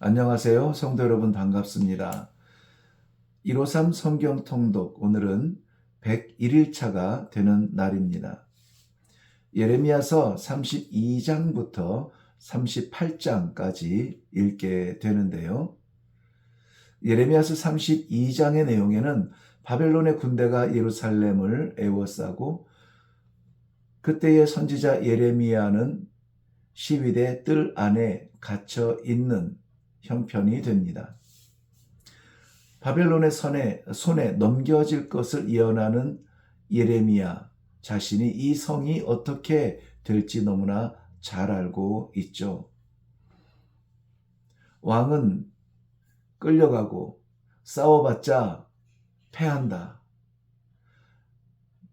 안녕하세요. 성도 여러분 반갑습니다. 153 성경 통독 오늘은 101일차가 되는 날입니다. 예레미야서 32장부터 38장까지 읽게 되는데요. 예레미야서 32장의 내용에는 바벨론의 군대가 예루살렘을 에워싸고 그때의 선지자 예레미야는 시위대 뜰 안에 갇혀 있는 형편이 됩니다. 바벨론의 손에 넘겨질 것을 예언하는 예레미야 자신이 이 성이 어떻게 될지 너무나 잘 알고 있죠. 왕은 끌려가고 싸워봤자 패한다.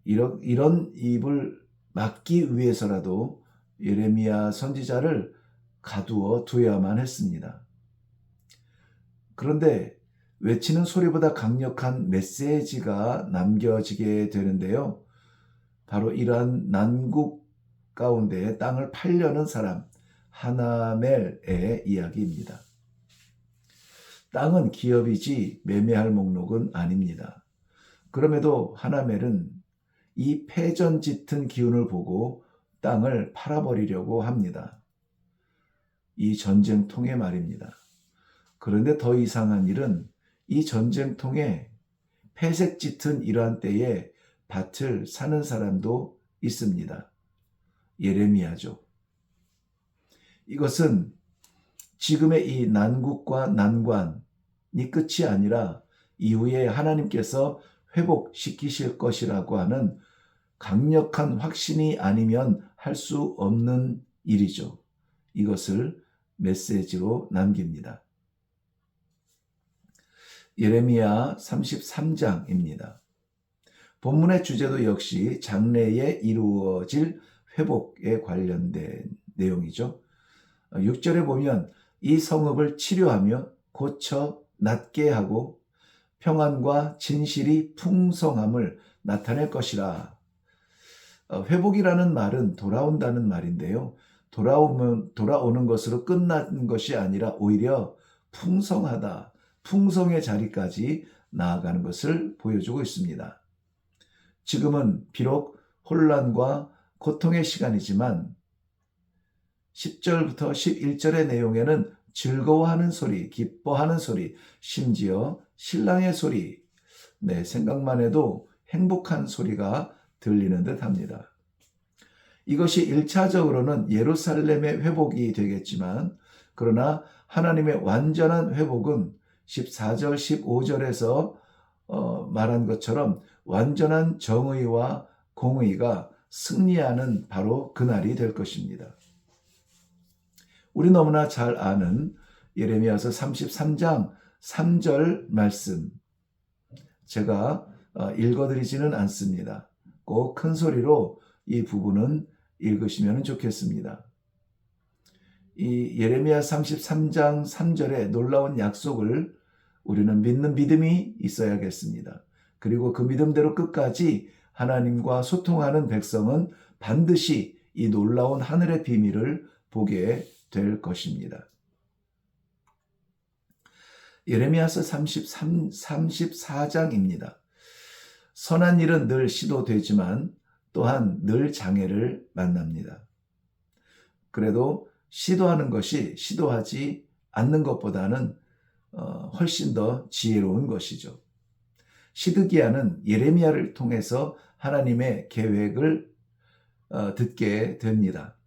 이런 입을 막기 위해서라도 예레미야 선지자를 가두어 두어야만 했습니다. 그런데 외치는 소리보다 강력한 메시지가 남겨지게 되는데요. 바로 이러한 난국 가운데 땅을 팔려는 사람 하나멜의 이야기입니다. 땅은 기업이지 매매할 목록은 아닙니다. 그럼에도 하나멜은 이 패전 짙은 기운을 보고 땅을 팔아버리려고 합니다. 이 전쟁통에 말입니다. 그런데 더 이상한 일은 이 전쟁통에 패색 짙은 이러한 때에 밭을 사는 사람도 있습니다. 예레미야죠. 이것은 지금의 이 난국과 난관이 끝이 아니라 이후에 하나님께서 회복시키실 것이라고 하는 강력한 확신이 아니면 할 수 없는 일이죠. 이것을 메시지로 남깁니다. 예레미야 33장입니다. 본문의 주제도 역시 장래에 이루어질 회복에 관련된 내용이죠. 6절에 보면 이 성읍을 치료하며 고쳐 낫게 하고 평안과 진실이 풍성함을 나타낼 것이라. 회복이라는 말은 돌아온다는 말인데요. 돌아오는 것으로 끝난 것이 아니라 오히려 풍성하다, 풍성의 자리까지 나아가는 것을 보여주고 있습니다. 지금은 비록 혼란과 고통의 시간이지만 10절부터 11절의 내용에는 즐거워하는 소리, 기뻐하는 소리, 심지어 신랑의 소리, 생각만 해도 행복한 소리가 들리는 듯 합니다. 이것이 1차적으로는 예루살렘의 회복이 되겠지만, 그러나 하나님의 완전한 회복은 14절, 15절에서 말한 것처럼 완전한 정의와 공의가 승리하는 바로 그날이 될 것입니다. 우리 너무나 잘 아는 예레미야서 33장 3절 말씀, 제가 읽어드리지는 않습니다. 꼭 큰 소리로 이 부분은 읽으시면 좋겠습니다. 이 예레미야 33장 3절의 놀라운 약속을 우리는 믿는 믿음이 있어야겠습니다. 그리고 그 믿음대로 끝까지 하나님과 소통하는 백성은 반드시 이 놀라운 하늘의 비밀을 보게 될 것입니다. 예레미야서 34장입니다. 선한 일은 늘 시도되지만 또한 늘 장애를 만납니다. 그래도 시도하는 것이 시도하지 않는 것보다는 훨씬 더 지혜로운 것이죠. 시드기야는 예레미야를 통해서 하나님의 계획을 듣게 됩니다.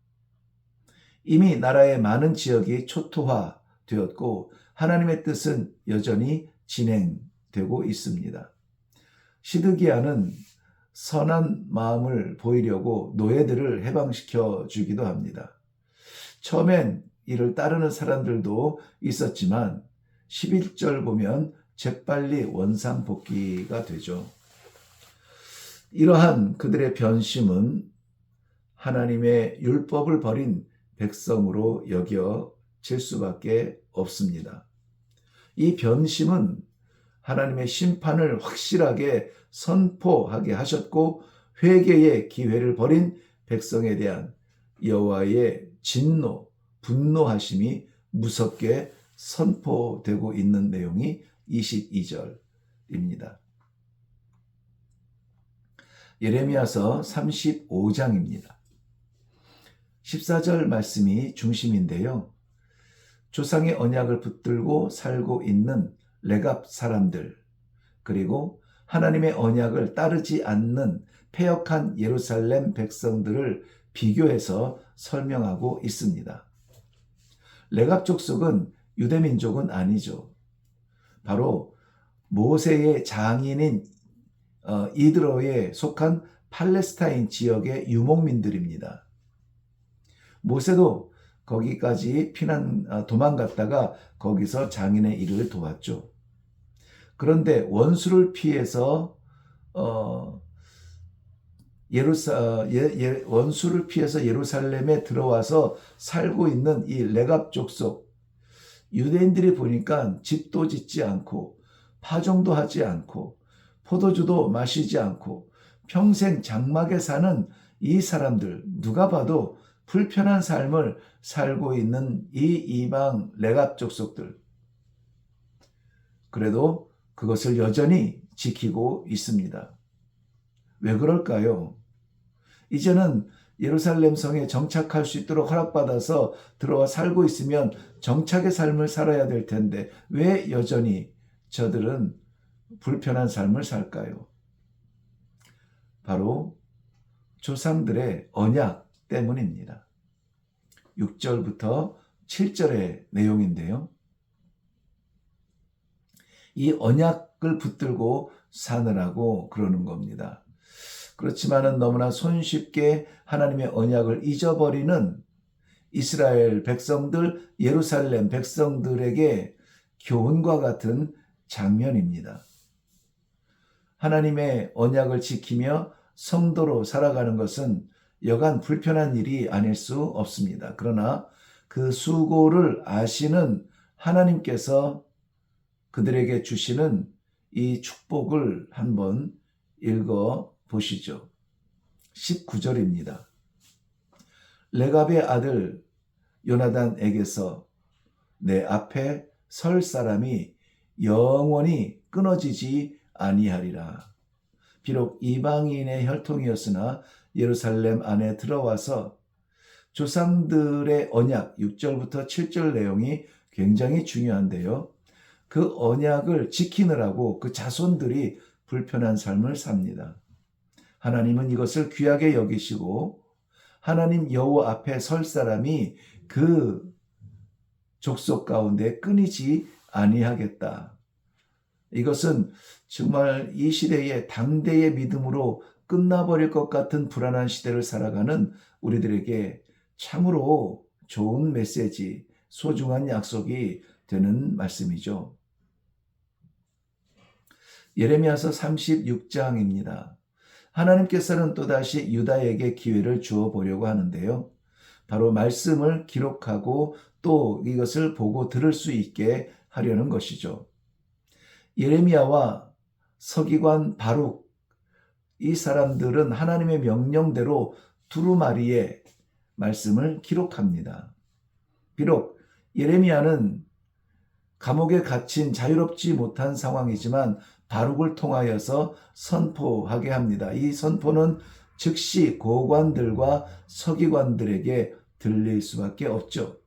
이미 나라의 많은 지역이 초토화되었고 하나님의 뜻은 여전히 진행되고 있습니다. 시드기야는 선한 마음을 보이려고 노예들을 해방시켜 주기도 합니다. 처음엔 이를 따르는 사람들도 있었지만 11절 보면 재빨리 원상복귀가 되죠. 이러한 그들의 변심은 하나님의 율법을 버린 백성으로 여겨질 수밖에 없습니다. 이 변심은 하나님의 심판을 확실하게 선포하게 하셨고 회개의 기회를 버린 백성에 대한 여호와의 진노, 분노하심이 무섭게 선포되고 있는 내용이 22절입니다. 예레미야서 35장입니다. 14절 말씀이 중심인데요. 조상의 언약을 붙들고 살고 있는 레갑 사람들, 그리고 하나님의 언약을 따르지 않는 패역한 예루살렘 백성들을 비교해서 설명하고 있습니다. 레갑 족속은 유대민족은 아니죠. 바로 모세의 장인인 이드로에 속한 팔레스타인 지역의 유목민들입니다. 모세도 거기까지 도망갔다가 거기서 장인의 일을 도왔죠. 그런데 원수를 피해서 예루살렘에 들어와서 살고 있는 이 레갑 족속, 유대인들이 보니까 집도 짓지 않고 파종도 하지 않고 포도주도 마시지 않고 평생 장막에 사는 이 사람들, 누가 봐도 불편한 삶을 살고 있는 이 이방 레갑 족속들, 그래도 그것을 여전히 지키고 있습니다. 왜 그럴까요? 이제는 예루살렘 성에 정착할 수 있도록 허락받아서 들어와 살고 있으면 정착의 삶을 살아야 될 텐데 왜 여전히 저들은 불편한 삶을 살까요? 바로 조상들의 언약 때문입니다. 6절부터 7절의 내용인데요. 이 언약을 붙들고 사느라고 그러는 겁니다. 그렇지만은 너무나 손쉽게 하나님의 언약을 잊어버리는 이스라엘 백성들, 예루살렘 백성들에게 교훈과 같은 장면입니다. 하나님의 언약을 지키며 성도로 살아가는 것은 여간 불편한 일이 아닐 수 없습니다. 그러나 그 수고를 아시는 하나님께서 그들에게 주시는 이 축복을 한번 읽어 보시죠. 19절입니다. 레갑의 아들 요나단에게서 내 앞에 설 사람이 영원히 끊어지지 아니하리라. 비록 이방인의 혈통이었으나 예루살렘 안에 들어와서 조상들의 언약 6절부터 7절 내용이 굉장히 중요한데요. 그 언약을 지키느라고 그 자손들이 불편한 삶을 삽니다. 하나님은 이것을 귀하게 여기시고 하나님 여호와 앞에 설 사람이 그 족속 가운데 끊이지 아니하겠다. 이것은 정말 이 시대의 당대의 믿음으로 끝나버릴 것 같은 불안한 시대를 살아가는 우리들에게 참으로 좋은 메시지, 소중한 약속이 되는 말씀이죠. 예레미야서 36장입니다. 하나님께서는 또다시 유다에게 기회를 주어 보려고 하는데요. 바로 말씀을 기록하고 또 이것을 보고 들을 수 있게 하려는 것이죠. 예레미야와 서기관 바룩, 이 사람들은 하나님의 명령대로 두루마리에 말씀을 기록합니다. 비록 예레미야는 감옥에 갇힌 자유롭지 못한 상황이지만 바룩을 통하여서 선포하게 합니다. 이 선포는 즉시 고관들과 서기관들에게 들릴 수밖에 없죠.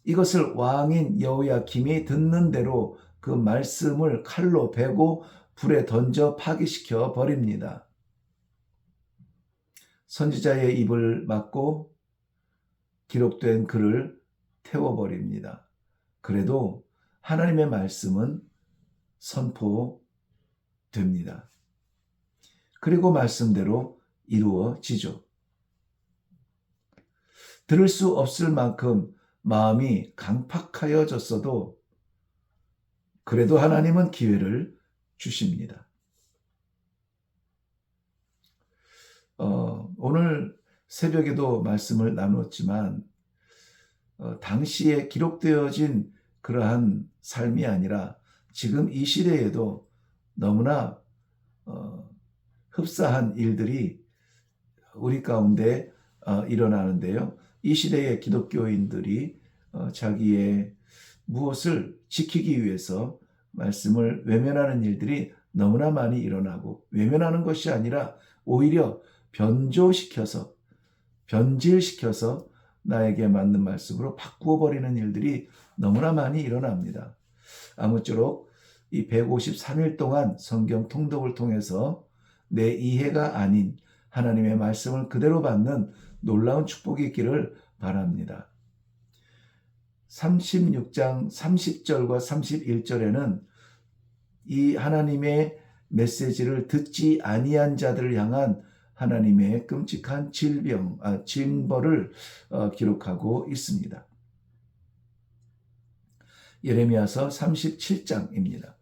이것을 왕인 여호야김이 듣는 대로 그 말씀을 칼로 베고 불에 던져 파기시켜 버립니다. 선지자의 입을 막고 기록된 글을 태워버립니다. 그래도 하나님의 말씀은 선포됩니다. 그리고 말씀대로 이루어지죠. 들을 수 없을 만큼 마음이 강팍하여졌어도 그래도 하나님은 기회를 주십니다. 오늘 새벽에도 말씀을 나눴지만 당시에 기록되어진 그러한 삶이 아니라 지금 이 시대에도 너무나 흡사한 일들이 우리 가운데 일어나는데요. 이 시대의 기독교인들이 자기의 무엇을 지키기 위해서 말씀을 외면하는 일들이 너무나 많이 일어나고, 외면하는 것이 아니라 오히려 변조시켜서, 변질시켜서 나에게 맞는 말씀으로 바꾸어 버리는 일들이 너무나 많이 일어납니다. 아무쪼록 이 153일 동안 성경 통독을 통해서 내 이해가 아닌 하나님의 말씀을 그대로 받는 놀라운 축복이 있기를 바랍니다. 36장 30절과 31절에는 이 하나님의 메시지를 듣지 아니한 자들을 향한 하나님의 끔찍한 징벌을 기록하고 있습니다. 예레미야서 37장입니다.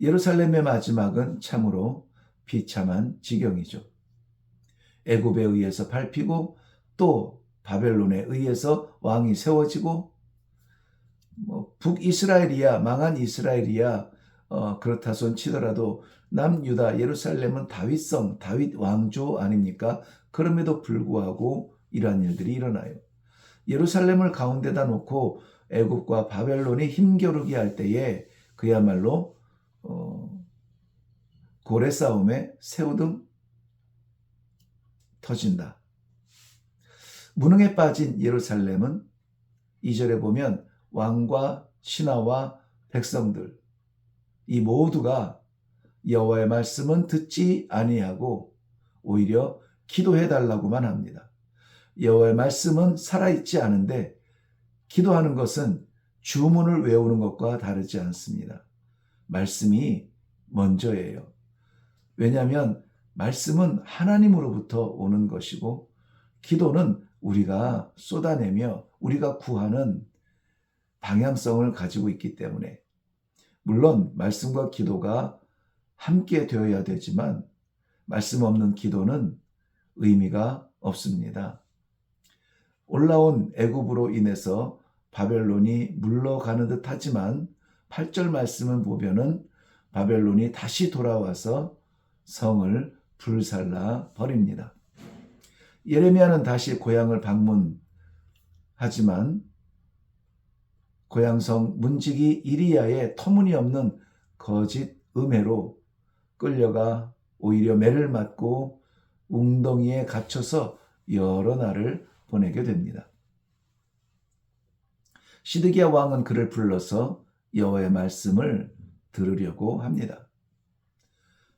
예루살렘의 마지막은 참으로 비참한 지경이죠. 애굽에 의해서 밟히고 또 바벨론에 의해서 왕이 세워지고, 북이스라엘이야, 망한 이스라엘이야 그렇다 손 치더라도 남유다 예루살렘은 다윗성, 다윗 왕조 아닙니까? 그럼에도 불구하고 이러한 일들이 일어나요. 예루살렘을 가운데다 놓고 애굽과 바벨론이 힘겨루기 할 때에 그야말로 고래 싸움에 새우등 터진다. 무능에 빠진 예루살렘은 2절에 보면 왕과 신하와 백성들, 이 모두가 여호와의 말씀은 듣지 아니하고 오히려 기도해 달라고만 합니다. 여호와의 말씀은 살아있지 않은데 기도하는 것은 주문을 외우는 것과 다르지 않습니다. 말씀이 먼저예요. 왜냐하면 말씀은 하나님으로부터 오는 것이고, 기도는 우리가 쏟아내며 우리가 구하는 방향성을 가지고 있기 때문에, 물론 말씀과 기도가 함께 되어야 되지만 말씀 없는 기도는 의미가 없습니다. 올라온 애굽으로 인해서 바벨론이 물러가는 듯 하지만 8절 말씀을 보면은 바벨론이 다시 돌아와서 성을 불살라 버립니다. 예레미야는 다시 고향을 방문하지만 고향성 문지기 이리야의 터무니없는 거짓 음해로 끌려가 오히려 매를 맞고 웅덩이에 갇혀서 여러 날을 보내게 됩니다. 시드기야 왕은 그를 불러서 여호와의 말씀을 들으려고 합니다.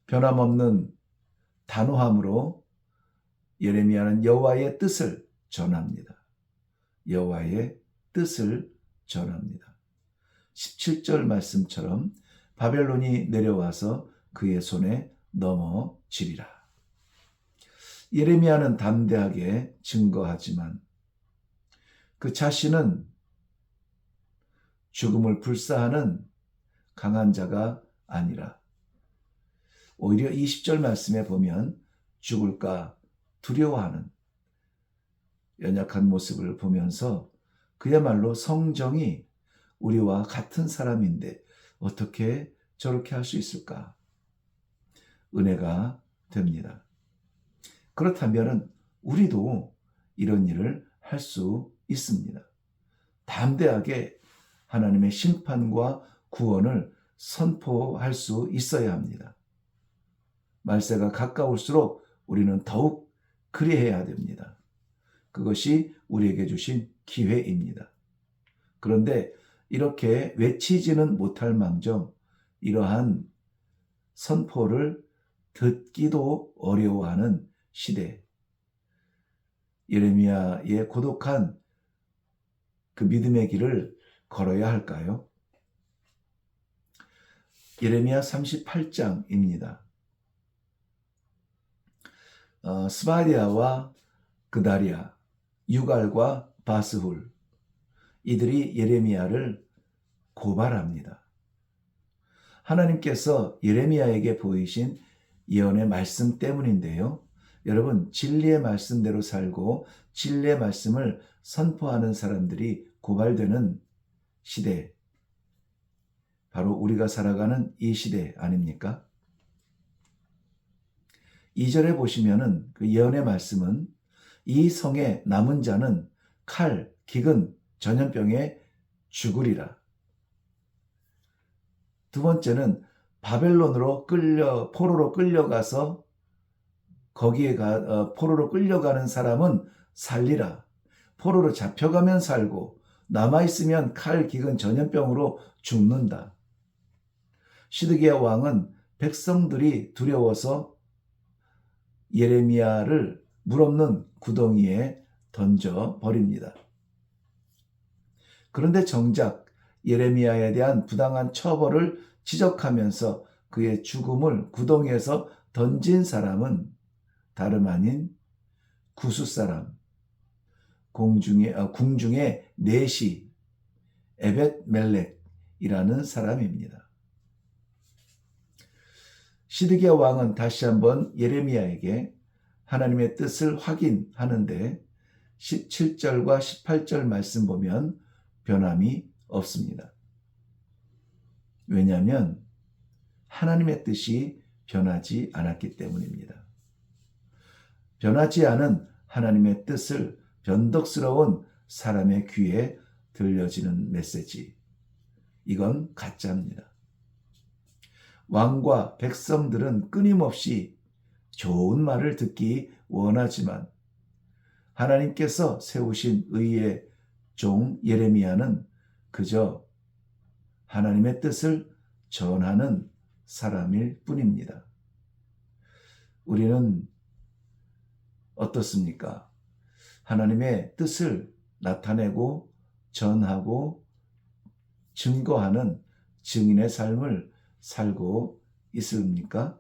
변함없는 단호함으로 예레미야는 여호와의 뜻을 전합니다. 여호와의 뜻을 전합니다. 17절 말씀처럼 바벨론이 내려와서 그의 손에 넘어지리라. 예레미야는 담대하게 증거하지만 그 자신은 죽음을 불사하는 강한 자가 아니라 오히려 20절 말씀에 보면 죽을까 두려워하는 연약한 모습을 보면서 그야말로 성정이 우리와 같은 사람인데 어떻게 저렇게 할 수 있을까? 은혜가 됩니다. 그렇다면 우리도 이런 일을 할 수 있습니다. 담대하게 하나님의 심판과 구원을 선포할 수 있어야 합니다. 말세가 가까울수록 우리는 더욱 그리해야 됩니다. 그것이 우리에게 주신 기회입니다. 그런데 이렇게 외치지는 못할 망정 이러한 선포를 듣기도 어려워하는 시대, 예레미야의 고독한 그 믿음의 길을 걸어야 할까요? 예레미야 38장입니다. 스바디아와 그다리아, 유갈과 바스훌, 이들이 예레미야를 고발합니다. 하나님께서 예레미야에게 보이신 예언의 말씀 때문인데요. 여러분, 진리의 말씀대로 살고 진리의 말씀을 선포하는 사람들이 고발되는 시대, 바로 우리가 살아가는 이 시대 아닙니까? 2절에 보시면은 그 예언의 말씀은 이 성에 남은 자는 칼, 기근, 전염병에 죽으리라. 두 번째는 바벨론으로 포로로 끌려가서 거기에 포로로 끌려가는 사람은 살리라. 포로로 잡혀가면 살고 남아있으면 칼, 기근, 전염병으로 죽는다. 시드기야 왕은 백성들이 두려워서 예레미야를 물 없는 구덩이에 던져 버립니다. 그런데 정작 예레미야에 대한 부당한 처벌을 지적하면서 그의 죽음을 구덩이에서 던진 사람은 다름 아닌 구스 사람, 궁중의 내시 에벳 멜렉이라는 사람입니다. 시드기야 왕은 다시 한번 예레미야에게 하나님의 뜻을 확인하는데 17절과 18절 말씀 보면 변함이 없습니다. 왜냐하면 하나님의 뜻이 변하지 않았기 때문입니다. 변하지 않은 하나님의 뜻을 변덕스러운 사람의 귀에 들려지는 메시지. 이건 가짜입니다. 왕과 백성들은 끊임없이 좋은 말을 듣기 원하지만 하나님께서 세우신 의의 종 예레미야는 그저 하나님의 뜻을 전하는 사람일 뿐입니다. 우리는 어떻습니까? 하나님의 뜻을 나타내고 전하고 증거하는 증인의 삶을 살고 있습니까?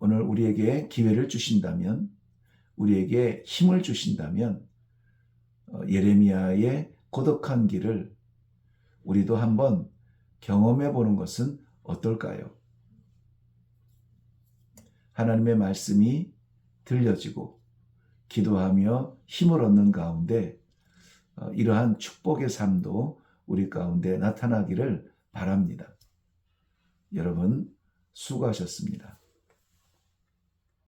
오늘 우리에게 기회를 주신다면, 우리에게 힘을 주신다면 예레미야의 고독한 길을 우리도 한번 경험해 보는 것은 어떨까요? 하나님의 말씀이 들려지고 기도하며 힘을 얻는 가운데 이러한 축복의 삶도 우리 가운데 나타나기를 바랍니다. 여러분 수고하셨습니다.